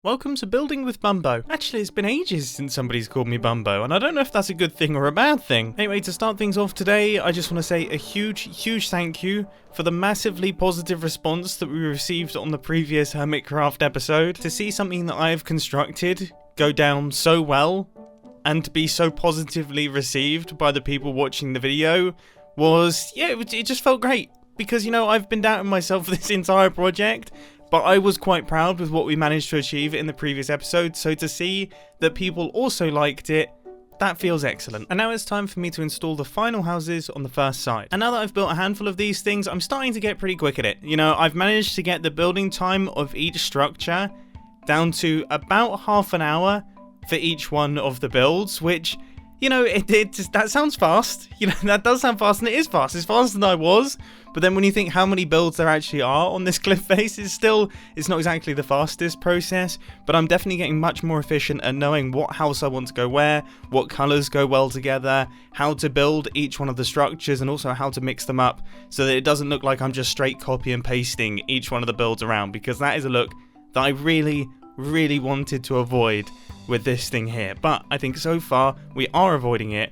Welcome to Building with Mumbo. Actually, it's been ages since somebody's called me Mumbo, and I don't know if that's a good thing or a bad thing. Anyway, to start things off today, I just want to say a huge thank you for the massively positive response that we received on the previous Hermitcraft episode. To see something that I've constructed go down so well, and to be so positively received by the people watching the video was, yeah, it just felt great. Because, you know, I've been doubting myself for this entire project, but I was quite proud with what we managed to achieve in the previous episode, so to see that people also liked it, that feels excellent. And now it's time for me to install the final houses on the first side. And now that I've built a handful of these things, I'm starting to get pretty quick at it. You know, I've managed to get the building time of each structure down to about half an hour for each one of the builds, which, you know, that sounds fast. You know, that does sound fast, and it is fast. It's faster than I was. But then when you think how many builds there actually are on this cliff face, it's not exactly the fastest process, but I'm definitely getting much more efficient at knowing what house I want to go where, what colours go well together, how to build each one of the structures, and also how to mix them up so that it doesn't look like I'm just straight copy and pasting each one of the builds around, because that is a look that I really wanted to avoid with this thing here. But I think so far we are avoiding it,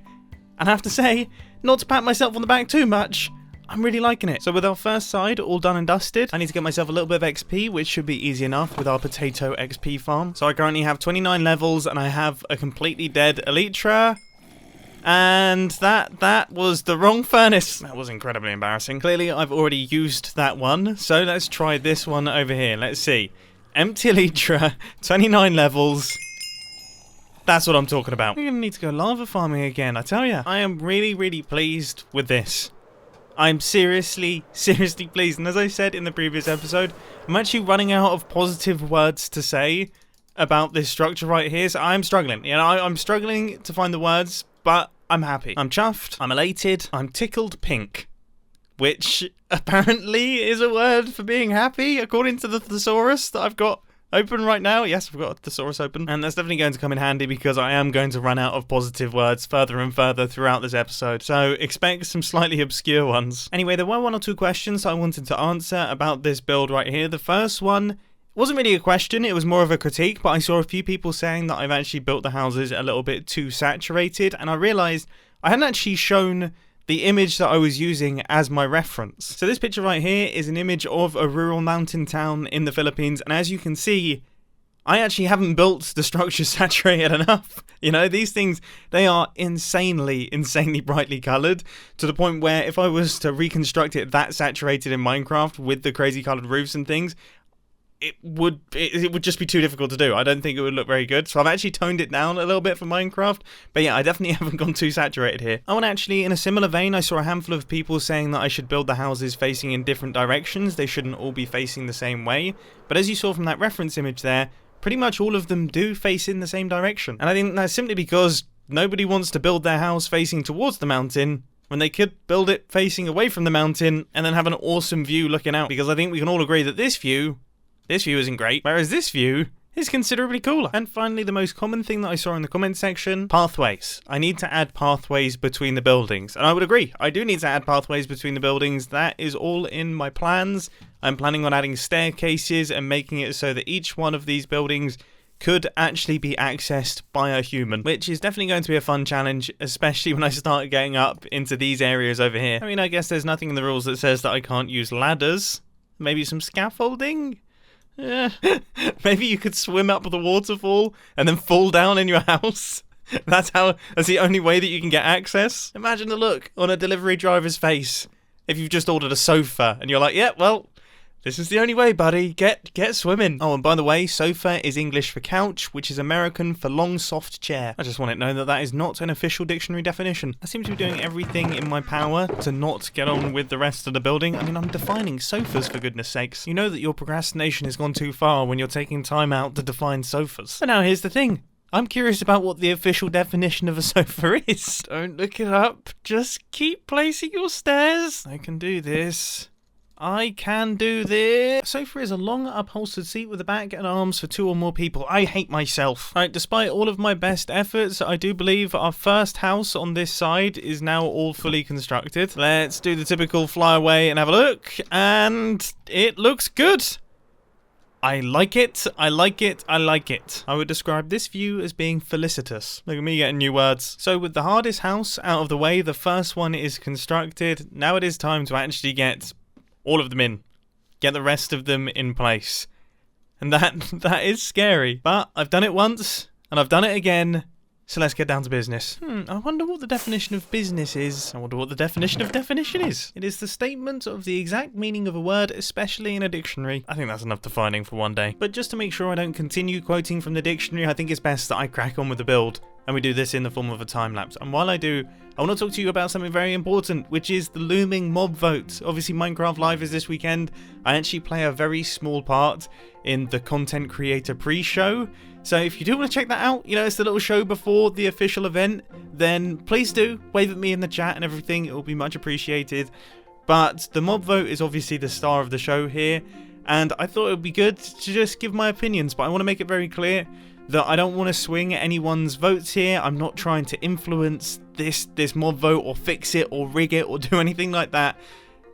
and I have to say, not to pat myself on the back too much, I'm really liking it. So with our first side all done and dusted, I need to get myself a little bit of XP, which should be easy enough with our potato XP farm. So I currently have 29 levels, and I have a completely dead Elytra. And that was the wrong furnace. That was incredibly embarrassing. Clearly, I've already used that one, so let's try this one over here. Let's see. Empty Elytra, 29 levels. That's what I'm talking about. We're going to need to go lava farming again, I tell ya. I am really pleased with this. I'm seriously pleased, and as I said in the previous episode, I'm actually running out of positive words to say about this structure right here, so I'm struggling. You know, I'm struggling to find the words, but I'm happy. I'm chuffed, I'm elated, I'm tickled pink, which apparently is a word for being happy, according to the thesaurus that I've got open right now. Yes, I've got a thesaurus open, and that's definitely going to come in handy because I am going to run out of positive words further and further throughout this episode, so expect some slightly obscure ones. Anyway, there were one or two questions I wanted to answer about this build right here. The first one wasn't really a question, it was more of a critique, but I saw a few people saying that I've actually built the houses a little bit too saturated, and I realised I hadn't actually shown the image that I was using as my reference. So this picture right here is an image of a rural mountain town in the Philippines, and as you can see, I actually haven't built the structure saturated enough. You know, these things, they are insanely brightly coloured, to the point where if I was to reconstruct it that saturated in Minecraft with the crazy coloured roofs and things, it would just be too difficult to do. I don't think it would look very good. So I've actually toned it down a little bit for Minecraft. But yeah, I definitely haven't gone too saturated here. Oh, and actually, in a similar vein, I saw a handful of people saying that I should build the houses facing in different directions. They shouldn't all be facing the same way. But as you saw from that reference image there, pretty much all of them do face in the same direction. And I think that's simply because nobody wants to build their house facing towards the mountain when they could build it facing away from the mountain and then have an awesome view looking out. Because I think we can all agree that this view isn't great, whereas this view is considerably cooler. And finally, the most common thing that I saw in the comment section, pathways. I need to add pathways between the buildings. And I would agree, I do need to add pathways between the buildings. That is all in my plans. I'm planning on adding staircases and making it so that each one of these buildings could actually be accessed by a human, which is definitely going to be a fun challenge, especially when I start getting up into these areas over here. I mean, I guess there's nothing in the rules that says that I can't use ladders. Maybe some scaffolding? Yeah. Maybe you could swim up the waterfall and then fall down in your house. That's the only way that you can get access. Imagine the look on a delivery driver's face if you've just ordered a sofa and you're like, yeah, well, this is the only way, buddy. Get swimming. Oh, and by the way, sofa is English for couch, which is American for long, soft chair. I just want it known that that is not an official dictionary definition. I seem to be doing everything in my power to not get on with the rest of the building. I mean, I'm defining sofas, for goodness sakes. You know that your procrastination has gone too far when you're taking time out to define sofas. But now here's the thing. I'm curious about what the official definition of a sofa is. Don't look it up. Just keep placing your stairs. I can do this. I can do this. A sofa is a long upholstered seat with a back and arms for 2 or more people. I hate myself. Right, despite all of my best efforts, I do believe our first house on this side is now all fully constructed. Let's do the typical fly away and have a look. And it looks good. I like it, I like it, I like it. I would describe this view as being felicitous. Look at me getting new words. So with the hardest house out of the way, the first one is constructed. Now it is time to actually get all of them in. Get the rest of them in place. And that is scary. But I've done it once, and I've done it again. So let's get down to business. I wonder what the definition of business is. I wonder what the definition of definition is. It is the statement of the exact meaning of a word, especially in a dictionary. I think that's enough defining for one day. But just to make sure I don't continue quoting from the dictionary, I think it's best that I crack on with the build. And we do this in the form of a time lapse. And while I do, I want to talk to you about something very important, which is the looming mob vote. Obviously, Minecraft Live is this weekend. I actually play a very small part in the content creator pre-show. So if you do want to check that out, you know, it's the little show before the official event, then please do wave at me in the chat and everything. It will be much appreciated. But the mob vote is obviously the star of the show here. And I thought it would be good to just give my opinions, but I want to make it very clear that I don't want to swing anyone's votes here. I'm not trying to influence this mob vote or fix it or rig it or do anything like that.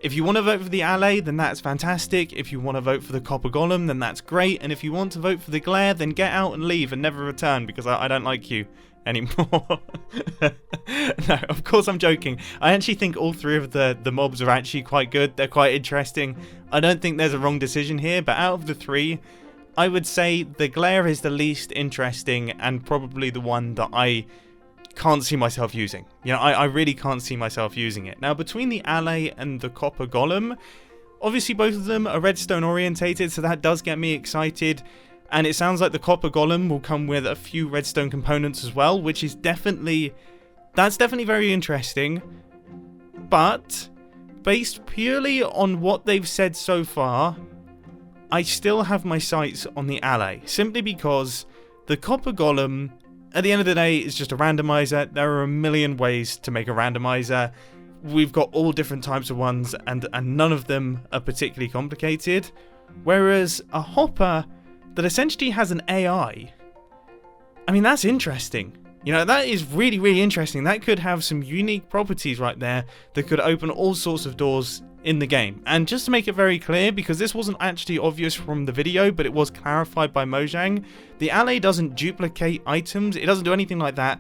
If you want to vote for the alley, then that's fantastic. If you want to vote for the copper golem, then that's great. And if you want to vote for the glare, then get out and leave and never return, because I don't like you anymore. No, of course I'm joking. I actually think all three of the mobs are actually quite good. They're quite interesting. I don't think there's a wrong decision here, but out of the three, I would say the glare is the least interesting and probably the one that I can't see myself using. You know, I really can't see myself using it. Now, between the alley and the copper golem, obviously both of them are redstone orientated, so that does get me excited. And it sounds like the copper golem will come with a few redstone components as well, which is definitely very interesting. But based purely on what they've said so far, I still have my sights on the alley, simply because the copper golem, at the end of the day, is just a randomizer. There are a million ways to make a randomizer. We've got all different types of ones, and none of them are particularly complicated. Whereas a hopper that essentially has an AI, I mean, that's interesting. You know, that is really, really interesting. That could have some unique properties right there that could open all sorts of doors in the game. And just to make it very clear, because this wasn't actually obvious from the video, but it was clarified by Mojang, the alley doesn't duplicate items. It doesn't do anything like that.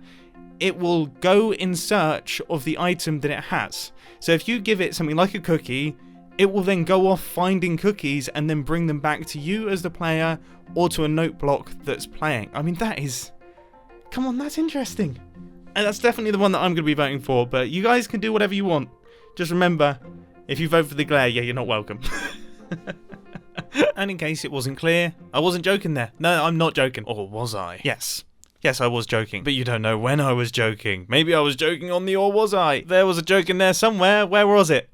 It will go in search of the item that it has. So if you give it something like a cookie, it will then go off finding cookies and then bring them back to you as the player or to a note block that's playing. I mean, that is... Come on, that's interesting. And that's definitely the one that I'm going to be voting for, but you guys can do whatever you want. Just remember, if you vote for the glare, yeah, you're not welcome. And in case it wasn't clear, I wasn't joking there. No, I'm not joking. Or was I? Yes. Yes, I was joking. But you don't know when I was joking. Maybe I was joking on the or was I? There was a joke in there somewhere. Where was it?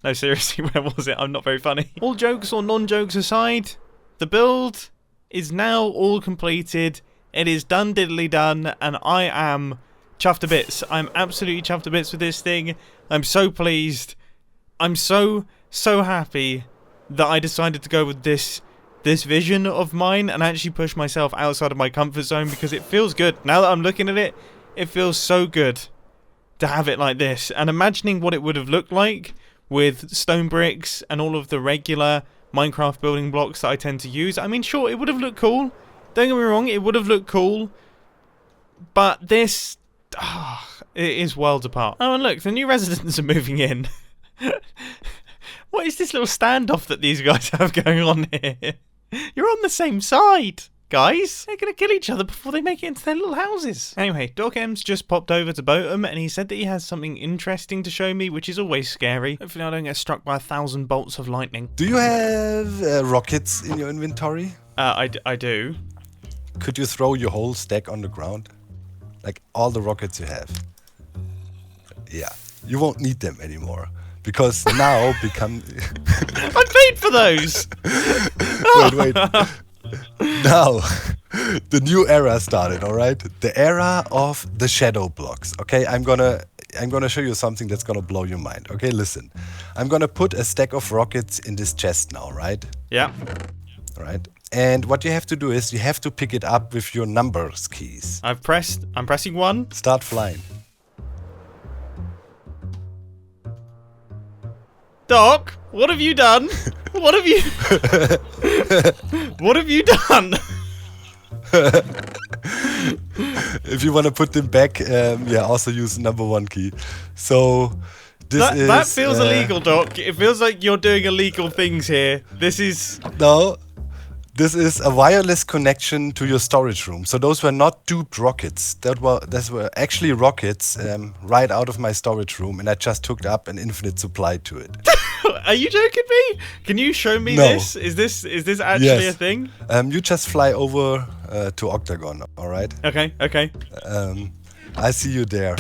No, seriously, where was it? I'm not very funny. All jokes or non-jokes aside, the build is now all completed. It is done diddly done, and I am chuffed to bits. I'm absolutely chuffed to bits with this thing. I'm so pleased. I'm so happy that I decided to go with this vision of mine and actually push myself outside of my comfort zone, because it feels good. Now that I'm looking at it, it feels so good to have it like this. And imagining what it would have looked like with stone bricks and all of the regular Minecraft building blocks that I tend to use. I mean, sure, it would have looked cool. Don't get me wrong, it would have looked cool. But this... it is worlds apart. Oh, and look, the new residents are moving in. What is this little standoff that these guys have going on here? You're on the same side, guys. They're going to kill each other before they make it into their little houses. Anyway, Dorkem's just popped over to Boatum, and he said that he has something interesting to show me, which is always scary. Hopefully I don't get struck by 1,000 bolts of lightning. Do you have rockets in your inventory? I do. Could you throw your whole stack on the ground? Like all the rockets you have? Yeah, you won't need them anymore. Because now become... I paid for those! Wait. Now, the new era started, alright? The era of the shadow blocks, okay? I'm gonna show you something that's gonna blow your mind, okay? Listen. I'm gonna put a stack of rockets in this chest now, right? Yeah. Alright. And what you have to do is you have to pick it up with your numbers keys. I'm pressing 1. Start flying. Doc, what have you done? What have you... what have you done? If you want to put them back, yeah, also use #1 key. So this that feels illegal, Doc. It feels like you're doing illegal things here. This is... No, this is a wireless connection to your storage room. So those were not duped rockets. Those were actually rockets right out of my storage room, and I just hooked up an infinite supply to it. Are you joking me? Can you show me No. this? Is this actually a thing? You just fly over to Octagon, all right? Okay, okay. I see you there.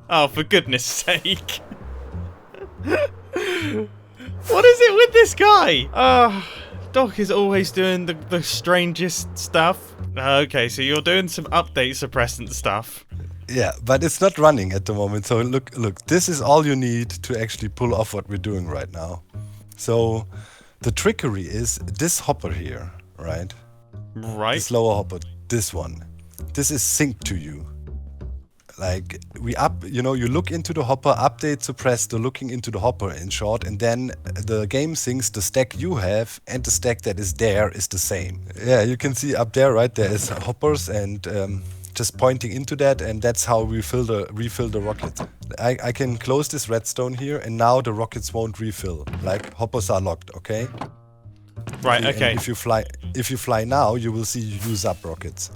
Oh, for goodness sake. What is it with this guy? Doc is always doing the strangest stuff. Okay, so you're doing some update suppressant stuff. Yeah, but it's not running at the moment. So look, this is all you need to actually pull off what we're doing right now. So the trickery is this hopper here, right? Right. This lower hopper, this one. This is synced to you. Like you look into the hopper, update, suppress the looking into the hopper in short, and then the game syncs the stack you have and the stack that is there is the same. Yeah, you can see up there, right? There is hoppers and just pointing into that, and that's how we refill the rocket. I can close this redstone here, and now the rockets won't refill. Like hoppers are locked, okay? Right. Okay. And if you fly now, you will see you use up rockets.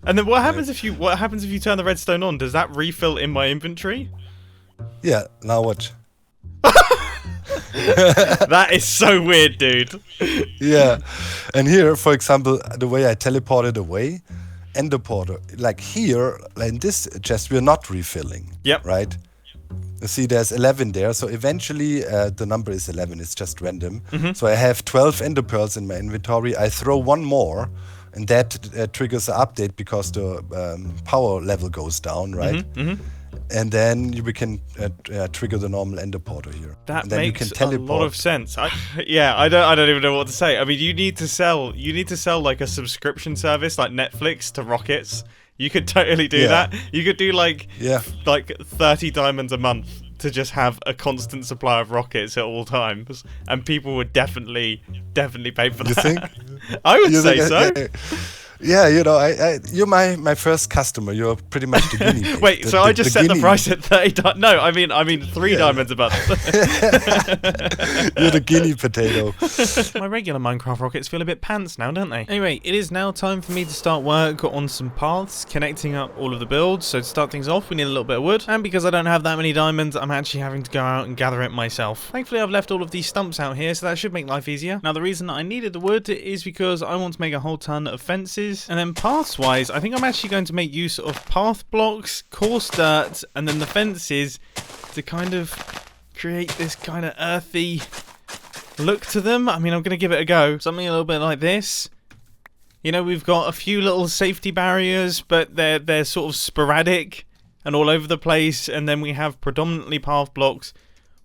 And then what happens if you turn the redstone on? Does that refill in my inventory? Yeah. Now watch. That is so weird, dude. Yeah, and here, for example, the way I teleported away, ender portal, like here, in this chest, we're not refilling. Yep. Right? You see, there's 11 there, so eventually the number is 11. It's just random. So I have 12 ender pearls in my inventory. I throw one more, and that triggers an update because the power level goes down, right? And then we can trigger the normal ender portal here. That and then makes you can a lot of sense. I don't even know what to say. I mean, you need to sell like a subscription service like Netflix to rockets. You could totally do that. You could do like 30 diamonds a month to just have a constant supply of rockets at all times, and people would definitely pay for that. You think? I would say so. Yeah, you're my first customer. You're pretty much the guinea pig. Wait, so I just set the price at 30. No, I mean 3 diamonds a month. You're the guinea potato. My regular Minecraft rockets feel a bit pants now, don't they? Anyway, it is now time for me to start work on some paths, connecting up all of the builds. So to start things off, we need a little bit of wood, and because I don't have that many diamonds, I'm actually having to go out and gather it myself. Thankfully, I've left all of these stumps out here, so that should make life easier. Now, the reason that I needed the wood is because I want to make a whole ton of fences. And then paths wise, I think I'm actually going to make use of path blocks, coarse dirt, and then the fences to kind of create this kind of earthy look to them. I mean, I'm going to give it a go. Something a little bit like this. You know, we've got a few little safety barriers, but they're sort of sporadic and all over the place. And then we have predominantly path blocks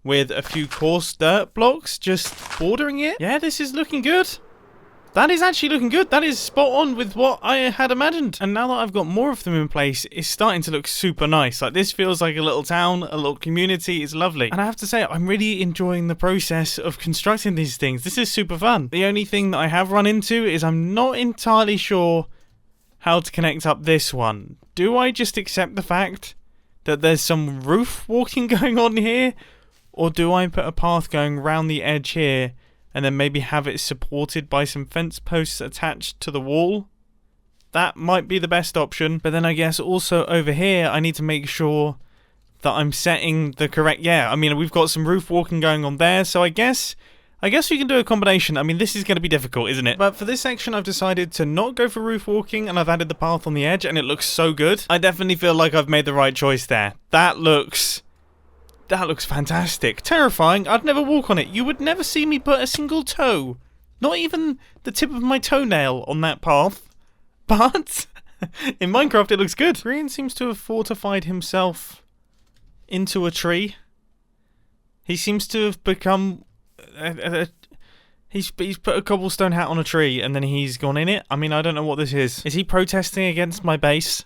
with a few coarse dirt blocks just bordering it. Yeah, this is looking good. That is actually looking good. That is spot on with what I had imagined. And now that I've got more of them in place, it's starting to look super nice. Like, this feels like a little town, a little community. It's lovely. And I have to say, I'm really enjoying the process of constructing these things. This is super fun. The only thing that I have run into is I'm not entirely sure how to connect up this one. Do I just accept the fact that there's some roof walking going on here? Or do I put a path going around the edge here and then maybe have it supported by some fence posts attached to the wall? That might be the best option. But then I guess also over here, I need to make sure that I'm setting the correct... Yeah, I mean, we've got some roof walking going on there. So I guess we can do a combination. I mean, this is going to be difficult, isn't it? But for this section, I've decided to not go for roof walking, and I've added the path on the edge, and it looks so good. I definitely feel like I've made the right choice there. That looks fantastic. Terrifying. I'd never walk on it. You would never see me put a single toe. Not even the tip of my toenail on that path. But in Minecraft, it looks good. Grian seems to have fortified himself into a tree. He seems to have become... He's put a cobblestone hat on a tree and then he's gone in it. I mean, I don't know what this is. Is he protesting against my base?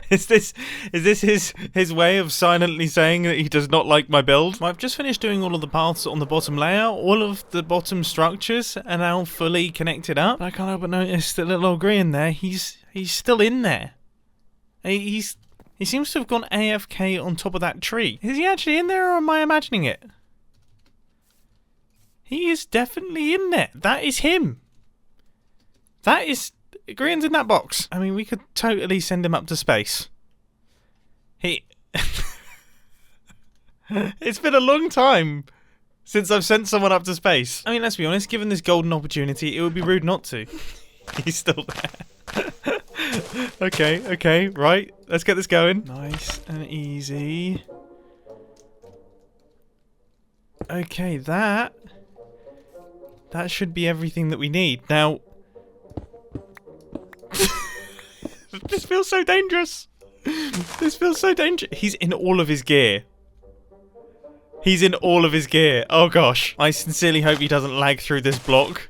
Is this his way of silently saying that he does not like my build? Well, I've just finished doing all of the paths on the bottom layer. All of the bottom structures are now fully connected up. I can't help but notice that little old Grian there, he's still in there. He seems to have gone AFK on top of that tree. Is he actually in there, or am I imagining it? He is definitely in there. That is him. That is... Grian's in that box. I mean, we could totally send him up to space. It's been a long time since I've sent someone up to space. I mean, let's be honest, given this golden opportunity, it would be rude not to. He's still there. Okay, right. Let's get this going. Nice and easy. Okay, that should be everything that we need. Now... This feels so dangerous. This feels so dangerous. He's in all of his gear. He's in all of his gear. Oh gosh. I sincerely hope he doesn't lag through this block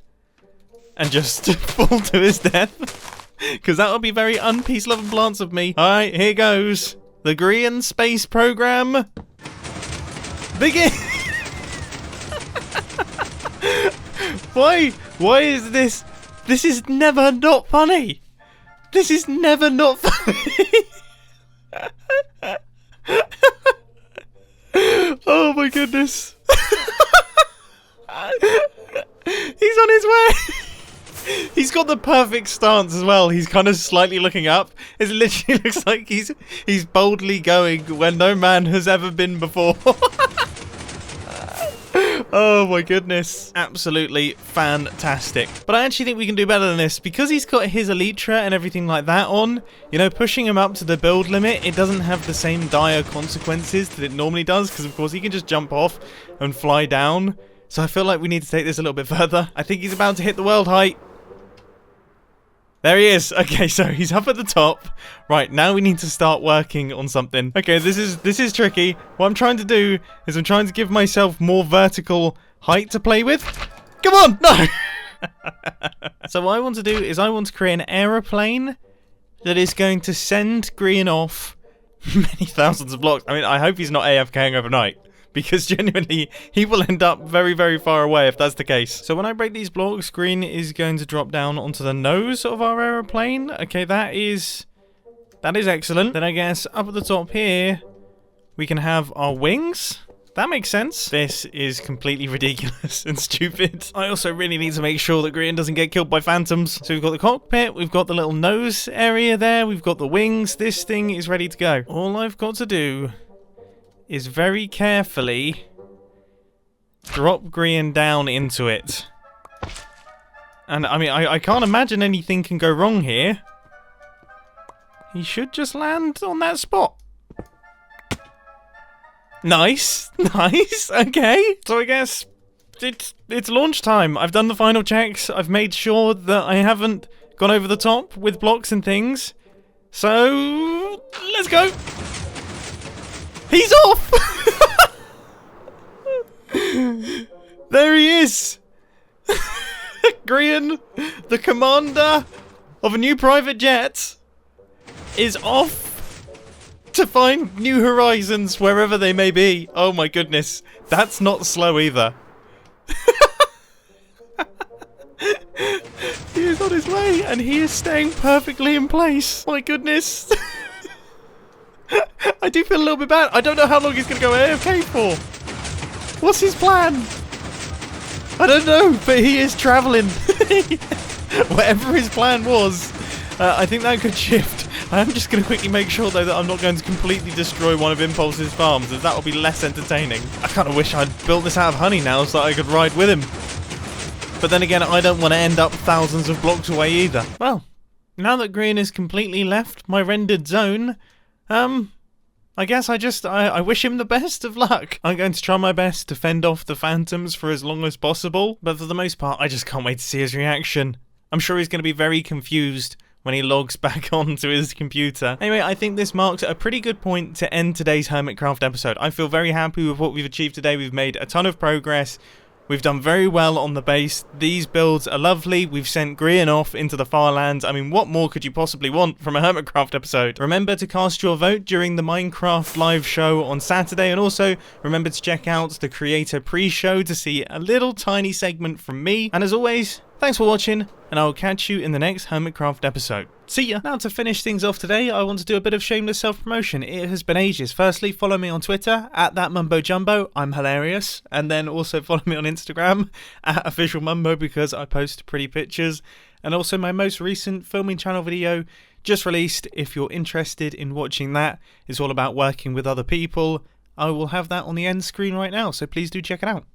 and just fall to his death. Because that would be very unpeace-loving plants of me. Alright, here goes. The Grian space program. Begin! Why is this? This is never not funny. This is never not funny. Oh my goodness. He's on his way. He's got the perfect stance as well. He's kind of slightly looking up. It literally looks like he's boldly going where no man has ever been before. Oh my goodness. Absolutely fantastic. But I actually think we can do better than this. Because he's got his Elytra and everything like that on, you know, pushing him up to the build limit, it doesn't have the same dire consequences that it normally does. Because, of course, he can just jump off and fly down. So I feel like we need to take this a little bit further. I think he's about to hit the world height. There he is. Okay, so he's up at the top. Right, now we need to start working on something. Okay, this is tricky. What I'm trying to do is I'm trying to give myself more vertical height to play with. Come on! No! So what I want to do is I want to create an aeroplane that is going to send Grian off many thousands of blocks. I mean, I hope he's not AFKing overnight. Because genuinely, he will end up very, very far away if that's the case. So when I break these blocks, Grian is going to drop down onto the nose of our aeroplane. Okay, that is excellent. Then I guess up at the top here, we can have our wings. That makes sense. This is completely ridiculous and stupid. I also really need to make sure that Grian doesn't get killed by phantoms. So we've got the cockpit, we've got the little nose area there, we've got the wings. This thing is ready to go. All I've got to do is very carefully drop Grian down into it. And I mean, I can't imagine anything can go wrong here. He should just land on that spot. Nice, nice, okay. So I guess it's launch time. I've done the final checks. I've made sure that I haven't gone over the top with blocks and things. So, let's go. He's off! There he is! Grian, the commander of a new private jet, is off to find new horizons wherever they may be. Oh my goodness, that's not slow either. He is on his way and he is staying perfectly in place. My goodness. I do feel a little bit bad. I don't know how long he's going to go AFK for. What's his plan? I don't know, but he is travelling. Whatever his plan was, I think that could shift. I am just going to quickly make sure, though, that I'm not going to completely destroy one of Impulse's farms, as that will be less entertaining. I kind of wish I'd built this out of honey now so that I could ride with him. But then again, I don't want to end up thousands of blocks away either. Well, now that Grian has completely left my rendered zone, I guess I wish him the best of luck. I'm going to try my best to fend off the phantoms for as long as possible, but for the most part, I just can't wait to see his reaction. I'm sure he's going to be very confused when he logs back onto his computer. Anyway, I think this marks a pretty good point to end today's Hermitcraft episode. I feel very happy with what we've achieved today. We've made a ton of progress. We've done very well on the base. These builds are lovely. We've sent Grian off into the far lands. I mean, what more could you possibly want from a Hermitcraft episode? Remember to cast your vote during the Minecraft live show on Saturday, and also remember to check out the creator pre-show to see a little tiny segment from me. And as always, thanks for watching, and I will catch you in the next Hermitcraft episode. See ya! Now, to finish things off today, I want to do a bit of shameless self-promotion. It has been ages. Firstly, follow me on Twitter, @thatmumbojumbo. I'm hilarious. And then also follow me on Instagram, @officialmumbo, because I post pretty pictures. And also my most recent filming channel video just released. If you're interested in watching that, it's all about working with other people. I will have that on the end screen right now, so please do check it out.